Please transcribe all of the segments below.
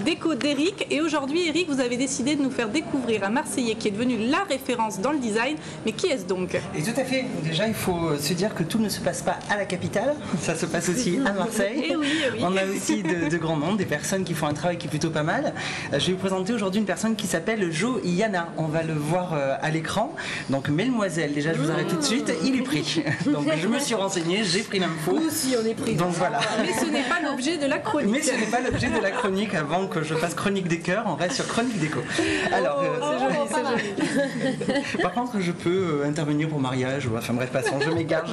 déco d'Éric. Et aujourd'hui, Éric, vous avez décidé de nous faire découvrir un Marseillais qui est devenu la référence dans le design. Mais qui est-ce donc? Et tout à fait. Déjà, il faut se dire que tout ne se passe pas à la capitale. Ça se passe aussi à Marseille. Et oui, et oui. On a aussi de grands noms, des personnes qui font un travail qui est plutôt pas mal. Je vais vous présenter aujourd'hui une personne qui s'appelle Jo Yana. On va le voir à l'écran. Donc, Mesdemoiselles, déjà, je vous arrête tout de suite. Il est pris. Donc, je me suis renseigné, j'ai pris l'info. Nous aussi, on est pris. Donc, voilà. Mais ce n'est pas l'objet de la chronique. Mais ce n'est pas l'objet de la chronique. Avant que je fasse chronique des cœurs, on reste sur chronique déco. Alors, c'est joli, c'est joli. par contre, je peux intervenir pour mariage. Enfin bref, passons, je m'égare.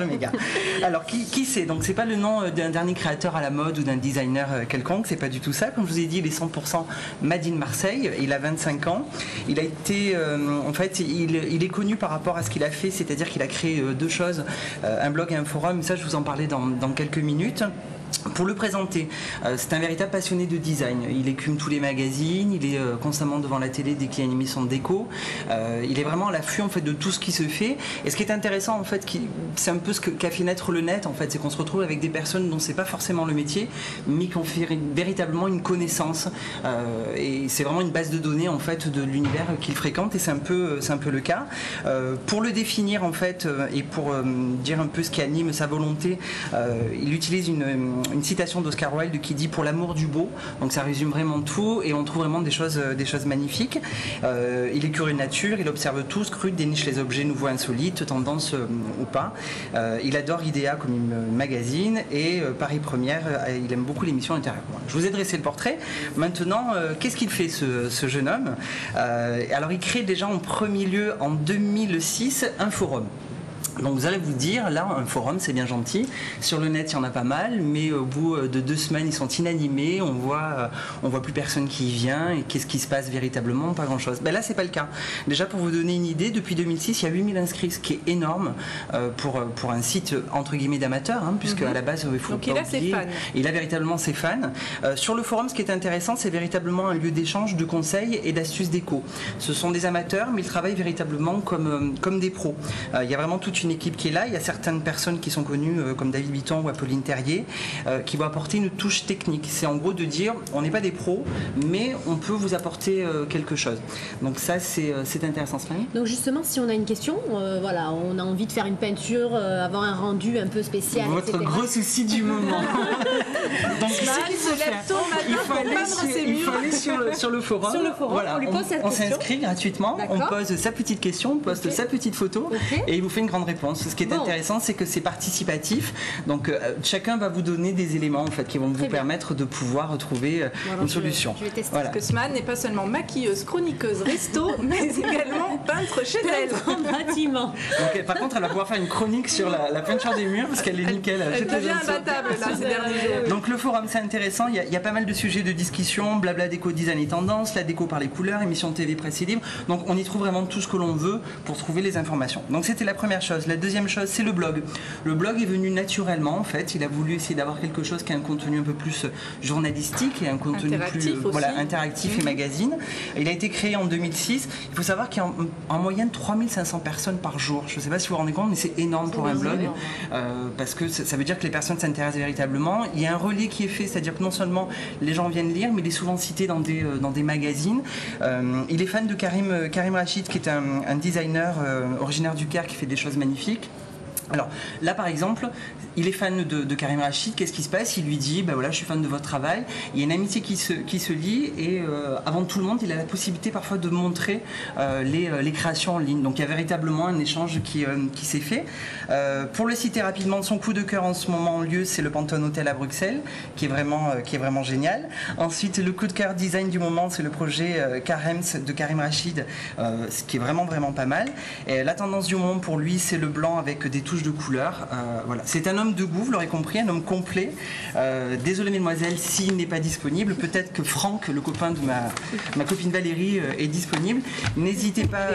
Alors, qui c'est? Donc, c'est pas le nom d'un dernier créateur à la mode ou d'un designer quelconque. C'est pas du tout ça. Comme je vous ai dit, il est 100% made in Marseille. Il a 25 ans. Il a été, en fait, il est connu par rapport à ce qu'il a fait, c'est-à-dire qu'il a créé deux choses, un blog et un forum. Ça, je vous en parlais dans quelques minutes. Pour le présenter, c'est un véritable passionné de design. Il écume tous les magazines, il est constamment devant la télé dès qu'il y a une émission de déco. Il est vraiment à l'affût en fait de tout ce qui se fait. Et ce qui est intéressant en fait, c'est un peu ce qu'a fait naître le net en fait, c'est qu'on se retrouve avec des personnes dont c'est pas forcément le métier, mais qui ont fait véritablement une connaissance. Et c'est vraiment une base de données en fait de l'univers qu'il fréquente. Et c'est un peu le cas. Pour le définir en fait et pour dire un peu ce qui anime sa volonté, il utilise une citation d'Oscar Wilde qui dit pour l'amour du beau, donc ça résume vraiment tout et on trouve vraiment des choses magnifiques. Il est curieux de nature, il observe tout, scrute, déniche les objets nouveaux insolites, tendances ou pas. Il adore Idea comme une magazine et Paris Première, il aime beaucoup l'émission intérieure. Je vous ai dressé le portrait. Maintenant, qu'est-ce qu'il fait ce jeune homme? Alors il crée déjà en premier lieu en 2006 un forum. Donc vous allez vous dire, là, un forum, c'est bien gentil. Sur le net, il y en a pas mal, mais au bout de 2 semaines, ils sont inanimés. On voit plus personne qui y vient. Et qu'est-ce qui se passe véritablement? Pas grand-chose. Ben là, c'est pas le cas. Déjà, pour vous donner une idée, depuis 2006, il y a 8000 inscrits, ce qui est énorme pour un site entre guillemets d'amateur, hein, puisque à la base, il faut donc il a ses fans. Il a véritablement ses fans. Sur le forum, ce qui est intéressant, c'est véritablement un lieu d'échange, de conseils et d'astuces déco. Ce sont des amateurs, mais ils travaillent véritablement comme des pros. Il y a vraiment toute une équipe qui est là. Il y a certaines personnes qui sont connues comme David Bitton ou Apolline Terrier qui vont apporter une touche technique. C'est en gros de dire on n'est pas des pros mais on peut vous apporter quelque chose. Donc ça c'est intéressant. Donc justement si on a une question, voilà, on a envie de faire une peinture, avoir un rendu un peu spécial, votre etc. gros souci du moment. Donc il faut aller sur le forum. Sur le forum, voilà, on lui pose cette on question. s'inscrit gratuitement, on pose sa petite question, on poste sa petite photo et il vous fait une grande réponse. Ce qui est intéressant, c'est que c'est participatif. Donc chacun va vous donner des éléments en fait qui vont vous permettre de pouvoir trouver une solution. Je vais tester. Parce que Smane n'est pas seulement maquilleuse, chroniqueuse, resto, mais également peintre chez elle. En bâtiment. Donc, par contre, elle va pouvoir faire une chronique sur la peinture des murs parce qu'elle est nickel. Elle devient imbattable là ces derniers jours. Donc le forum, c'est intéressant. Il y a pas mal de sujets de discussion, blabla déco, design et tendance, la déco par les couleurs, émission de TV, presse et livre. Donc on y trouve vraiment tout ce que l'on veut pour trouver les informations. Donc c'était la première chose. La deuxième chose, c'est le blog. Le blog est venu naturellement en fait. Il a voulu essayer d'avoir quelque chose qui a un contenu un peu plus journalistique et un contenu interactif plus interactif et magazine. Il a été créé en 2006. Il faut savoir qu'il y a en moyenne 3500 personnes par jour. Je ne sais pas si vous vous rendez compte, mais c'est énorme pour un blog parce que ça veut dire que les personnes s'intéressent véritablement. Il y a un relais qui est fait, c'est-à-dire que non seulement les gens viennent lire, mais il est souvent cité dans des magazines. Il est fan de Karim Rachid, qui est un designer originaire du Caire qui fait des choses magnifiques. Alors là par exemple, il est fan de Karim Rachid. Qu'est-ce qui se passe? Il lui dit bah voilà, je suis fan de votre travail. Il y a une amitié qui se lie et avant tout le monde, il a la possibilité parfois de montrer les créations en ligne. Donc il y a véritablement un échange qui s'est fait. Pour le citer rapidement, son coup de cœur en ce moment en lieu, c'est le Pantone Hotel à Bruxelles, qui est vraiment génial. Ensuite, le coup de cœur design du moment, c'est le projet Karems de Karim Rachid, ce qui est vraiment pas mal. Et la tendance du moment pour lui, c'est le blanc avec des touches de couleurs. Voilà. C'est un homme de goût, vous l'aurez compris, un homme complet. Désolé mesdemoiselles s'il n'est pas disponible. Peut-être que Franck, le copain de ma copine Valérie, est disponible. N'hésitez pas.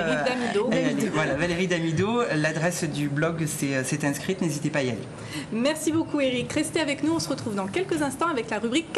Valérie Damido. L'adresse du blog s'est inscrite. N'hésitez pas à y aller. Merci beaucoup Éric. Restez avec nous. On se retrouve dans quelques instants avec la rubrique